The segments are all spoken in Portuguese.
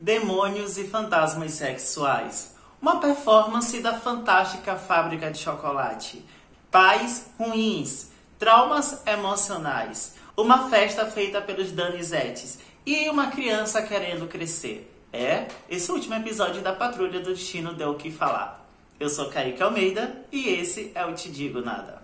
Demônios e Fantasmas Sexuais. Uma performance da fantástica fábrica de chocolate. Pais ruins. Traumas emocionais. Uma festa feita pelos Donizettes. E uma criança querendo crescer. Esse último episódio da Patrulha do Destino deu o que falar. Eu sou Kaique Almeida e esse é o Te Digo Nada.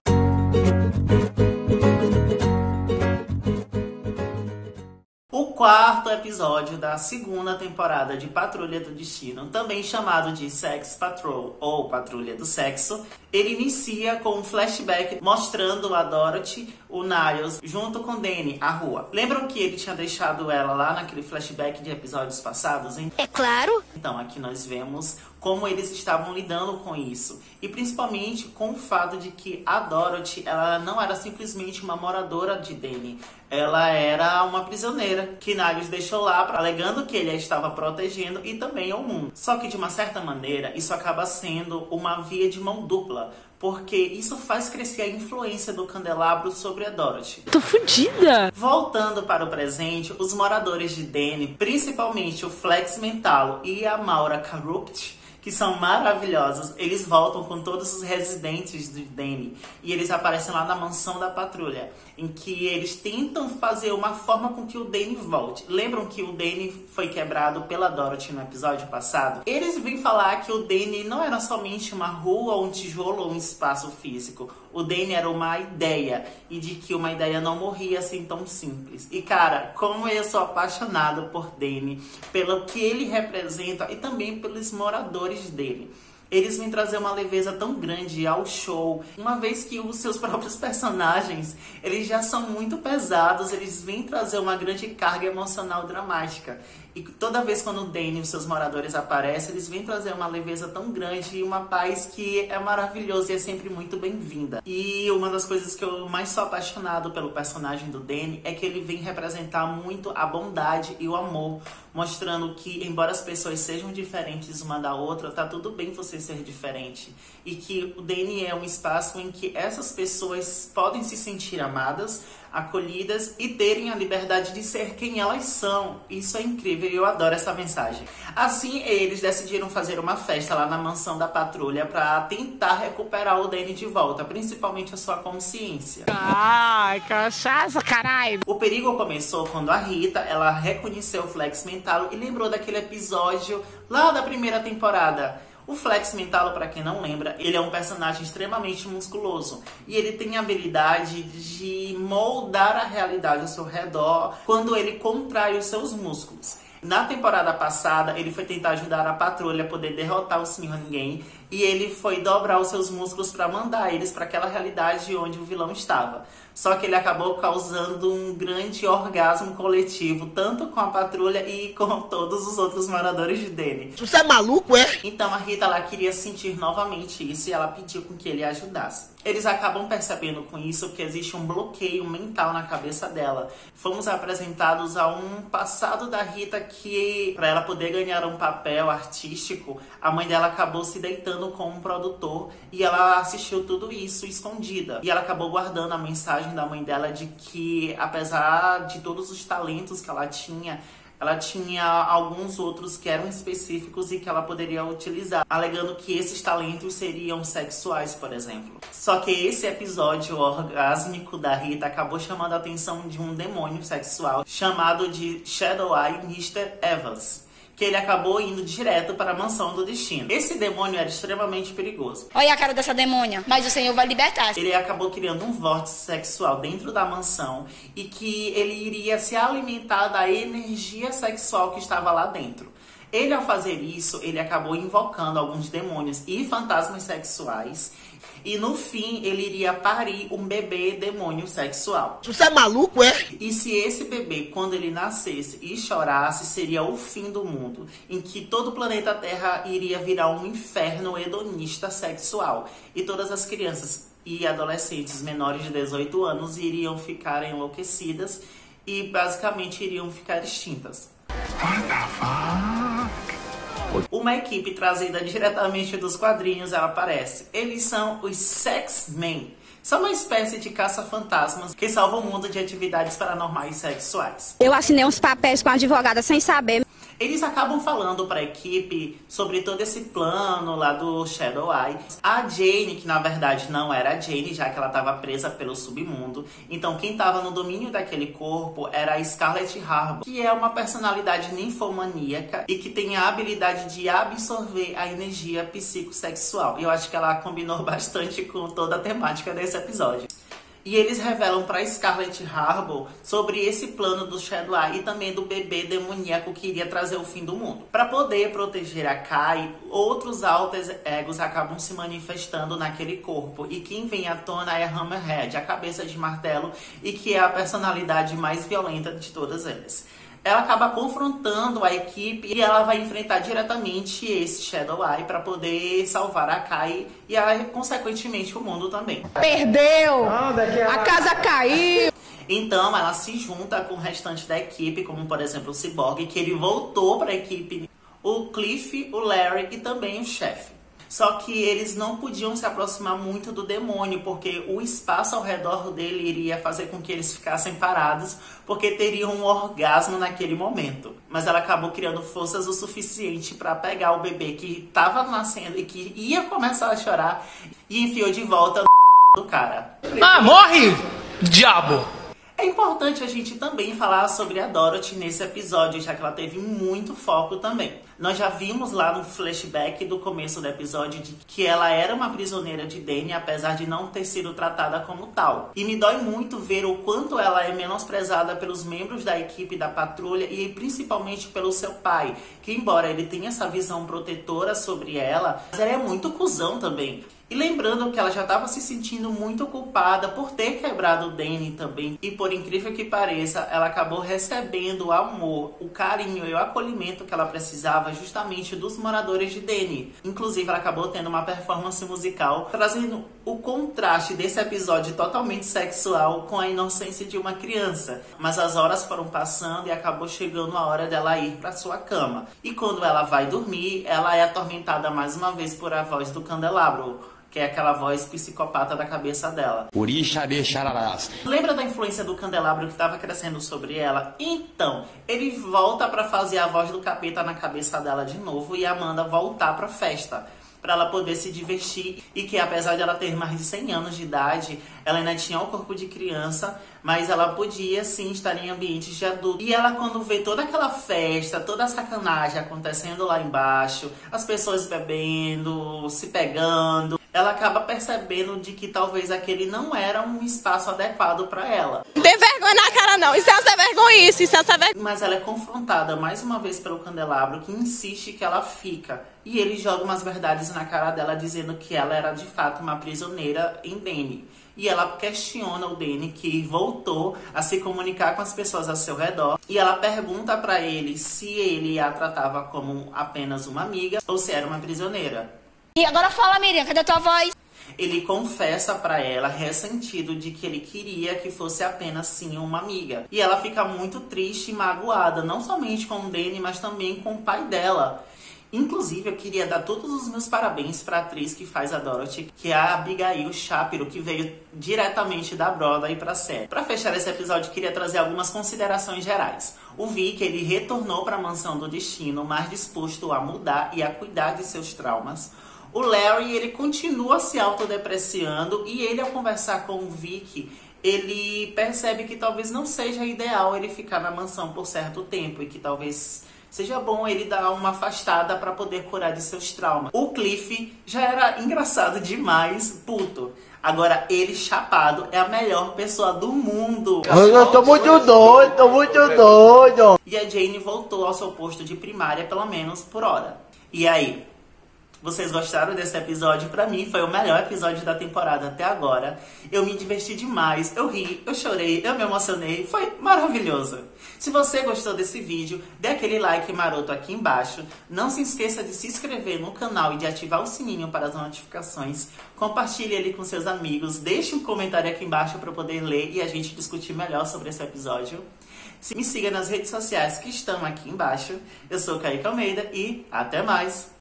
O quarto episódio da segunda temporada de Patrulha do Destino, também chamado de Sex Patrol ou Patrulha do Sexo, ele inicia com um flashback mostrando a Dorothy, o Niles, junto com Danny, à rua. Lembram que ele tinha deixado ela lá naquele flashback de episódios passados, hein? É claro! Então aqui nós vemos como eles estavam lidando com isso. E principalmente com o fato de que a Dorothy, ela não era simplesmente uma moradora de Danny. Ela era uma prisioneira que Niles deixou lá, alegando que ele a estava protegendo e também ao mundo. Só que de uma certa maneira, isso acaba sendo uma via de mão dupla. Porque isso faz crescer a influência do candelabro sobre a Dorothy. Tô fodida! Voltando para o presente, os moradores de Danny, principalmente o Flex Mentalo e a Maura Corrupt, que são maravilhosos, eles voltam com todos os residentes de Danny. E eles aparecem lá na mansão da patrulha, em que eles tentam fazer uma forma com que o Danny volte. Lembram que o Danny foi quebrado pela Dorothy no episódio passado? Eles vêm falar que o Danny não era somente uma rua, um tijolo ou um espaço físico. O Danny era uma ideia, e de que uma ideia não morria assim tão simples. E cara, como eu sou apaixonado por Danny, pelo que ele representa e também pelos moradores dele. Eles vêm trazer uma leveza tão grande ao show, uma vez que os seus próprios personagens, eles já são muito pesados, eles vêm trazer uma grande carga emocional dramática. E toda vez quando o Danny e os seus moradores aparecem, eles vêm trazer uma leveza tão grande e uma paz que é maravilhosa e é sempre muito bem-vinda. E uma das coisas que eu mais sou apaixonado pelo personagem do Danny é que ele vem representar muito a bondade e o amor, mostrando que, embora as pessoas sejam diferentes uma da outra, tá tudo bem você ser diferente. E que o Danny é um espaço em que essas pessoas podem se sentir amadas, acolhidas e terem a liberdade de ser quem elas são. Isso é incrível e eu adoro essa mensagem. Assim, eles decidiram fazer uma festa lá na mansão da patrulha para tentar recuperar o Danny de volta, principalmente a sua consciência. Ai, cachaça, caralho! O perigo começou quando a Rita, ela reconheceu o Flex Mentalo e lembrou daquele episódio lá da primeira temporada. O Flex Mentalo, para quem não lembra, ele é um personagem extremamente musculoso. E ele tem a habilidade de moldar a realidade ao seu redor quando ele contrai os seus músculos. Na temporada passada, ele foi tentar ajudar a patrulha a poder derrotar o Sr. Ninguém. E ele foi dobrar os seus músculos para mandar eles para aquela realidade onde o vilão estava. Só que ele acabou causando um grande orgasmo coletivo, tanto com a patrulha e com todos os outros moradores de Danny. Você é maluco, é? Então a Rita ela queria sentir novamente isso e ela pediu com que ele ajudasse. Eles acabam percebendo com isso que existe um bloqueio mental na cabeça dela. Fomos apresentados a um passado da Rita que, para ela poder ganhar um papel artístico, a mãe dela acabou se deitando com um produtor e ela assistiu tudo isso escondida. E ela acabou guardando a mensagem da mãe dela de que, apesar de todos os talentos que ela tinha alguns outros que eram específicos e que ela poderia utilizar, alegando que esses talentos seriam sexuais, por exemplo. Só que esse episódio orgásmico da Rita acabou chamando a atenção de um demônio sexual chamado de Shadow Eye Mr. Evans, que ele acabou indo direto para a mansão do destino. Esse demônio era extremamente perigoso. Olha a cara dessa demônia, mas o Senhor vai libertar. Ele acabou criando um vórtice sexual dentro da mansão e que ele iria se alimentar da energia sexual que estava lá dentro. Ele, ao fazer isso, ele acabou invocando alguns demônios e fantasmas sexuais. E no fim, ele iria parir um bebê demônio sexual. Você é maluco, é? E se esse bebê, quando ele nascesse e chorasse, seria o fim do mundo, em que todo o planeta Terra iria virar um inferno hedonista sexual. E todas as crianças e adolescentes menores de 18 anos iriam ficar enlouquecidas e basicamente iriam ficar extintas. What the fuck? Uma equipe trazida diretamente dos quadrinhos, ela aparece. Eles são os Sex-Men. São uma espécie de caça-fantasmas que salvam o mundo de atividades paranormais sexuais. Eu assinei uns papéis com a advogada sem saber. Eles acabam falando para a equipe sobre todo esse plano lá do Shadow Eye. A Jane, que na verdade não era a Jane, já que ela estava presa pelo submundo. Então quem estava no domínio daquele corpo era a Scarlet Harbour, que é uma personalidade ninfomaníaca e que tem a habilidade de absorver a energia psicossexual. E eu acho que ela combinou bastante com toda a temática desse episódio. E eles revelam para Scarlet Harbour sobre esse plano do Shadow Eye e também do bebê demoníaco que iria trazer o fim do mundo. Para poder proteger a Kai, outros alter egos acabam se manifestando naquele corpo. E quem vem à tona é a Hammerhead, a cabeça de martelo, e que é a personalidade mais violenta de todas elas. Ela acaba confrontando a equipe e ela vai enfrentar diretamente esse Shadow Eye para poder salvar a Kai e, consequentemente, o mundo também. Perdeu! A casa caiu! Então, ela se junta com o restante da equipe, como, por exemplo, o Cyborg, que ele voltou para a equipe, o Cliff, o Larry e também o chefe. Só que eles não podiam se aproximar muito do demônio, porque o espaço ao redor dele iria fazer com que eles ficassem parados, porque teriam um orgasmo naquele momento. Mas ela acabou criando forças o suficiente para pegar o bebê que estava nascendo e que ia começar a chorar e enfiou de volta no cara. Ah, morre, diabo! É importante a gente também falar sobre a Dorothy nesse episódio, já que ela teve muito foco também. Nós já vimos lá no flashback do começo do episódio de que ela era uma prisioneira de Danny, apesar de não ter sido tratada como tal. E me dói muito ver o quanto ela é menosprezada pelos membros da equipe da patrulha e principalmente pelo seu pai, que embora ele tenha essa visão protetora sobre ela, mas ela é muito cuzão também. E lembrando que ela já estava se sentindo muito culpada por ter quebrado o Danny também. E por incrível que pareça, ela acabou recebendo o amor, o carinho e o acolhimento que ela precisava justamente dos moradores de Danny. Inclusive, ela acabou tendo uma performance musical, trazendo o contraste desse episódio totalmente sexual com a inocência de uma criança. Mas as horas foram passando e acabou chegando a hora dela ir para sua cama. E quando ela vai dormir, ela é atormentada mais uma vez por a voz do candelabro, que é aquela voz psicopata da cabeça dela. Lembra da influência do candelabro que estava crescendo sobre ela? Então, ele volta para fazer a voz do capeta na cabeça dela de novo e a manda voltar para a festa, para ela poder se divertir, e que apesar de ela ter mais de 100 anos de idade, ela ainda tinha o corpo de criança, mas ela podia sim estar em ambientes de adulto. E ela, quando vê toda aquela festa, toda a sacanagem acontecendo lá embaixo, as pessoas bebendo, se pegando, ela acaba percebendo de que talvez aquele não era um espaço adequado para ela. Não tem vergonha na cara não, isso é essa vergonha, isso é essa vergonha. Mas ela é confrontada mais uma vez pelo candelabro, que insiste que ela fica. E ele joga umas verdades na cara dela, dizendo que ela era de fato uma prisioneira em Danny. E ela questiona o Danny, que voltou a se comunicar com as pessoas ao seu redor. E ela pergunta para ele se ele a tratava como apenas uma amiga ou se era uma prisioneira. E agora fala, Miriam, cadê a tua voz? Ele confessa pra ela, ressentido, de que ele queria que fosse apenas sim uma amiga. E ela fica muito triste e magoada, não somente com o Danny, mas também com o pai dela. Inclusive, eu queria dar todos os meus parabéns para a atriz que faz a Dorothy, que é a Abigail Shapiro, que veio diretamente da Broadway para a série. Para fechar esse episódio, queria trazer algumas considerações gerais. O Vic, ele retornou para a Mansão do Destino, mais disposto a mudar e a cuidar de seus traumas. O Larry, ele continua se autodepreciando e ele, ao conversar com o Vic, ele percebe que talvez não seja ideal ele ficar na mansão por certo tempo e que talvez seja bom ele dar uma afastada para poder curar de seus traumas. O Cliff já era engraçado demais, puto. Agora ele, chapado, é a melhor pessoa do mundo. Eu tô muito doido, tô muito doido. E a Jane voltou ao seu posto de primária, pelo menos por hora. E aí? Vocês gostaram desse episódio? Pra mim foi o melhor episódio da temporada até agora. Eu me diverti demais, eu ri, eu chorei, eu me emocionei, foi maravilhoso. Se você gostou desse vídeo, dê aquele like maroto aqui embaixo. Não se esqueça de se inscrever no canal e de ativar o sininho para as notificações. Compartilhe ele com seus amigos, deixe um comentário aqui embaixo para eu poder ler e a gente discutir melhor sobre esse episódio. Me siga nas redes sociais que estão aqui embaixo. Eu sou Kaique Almeida e até mais!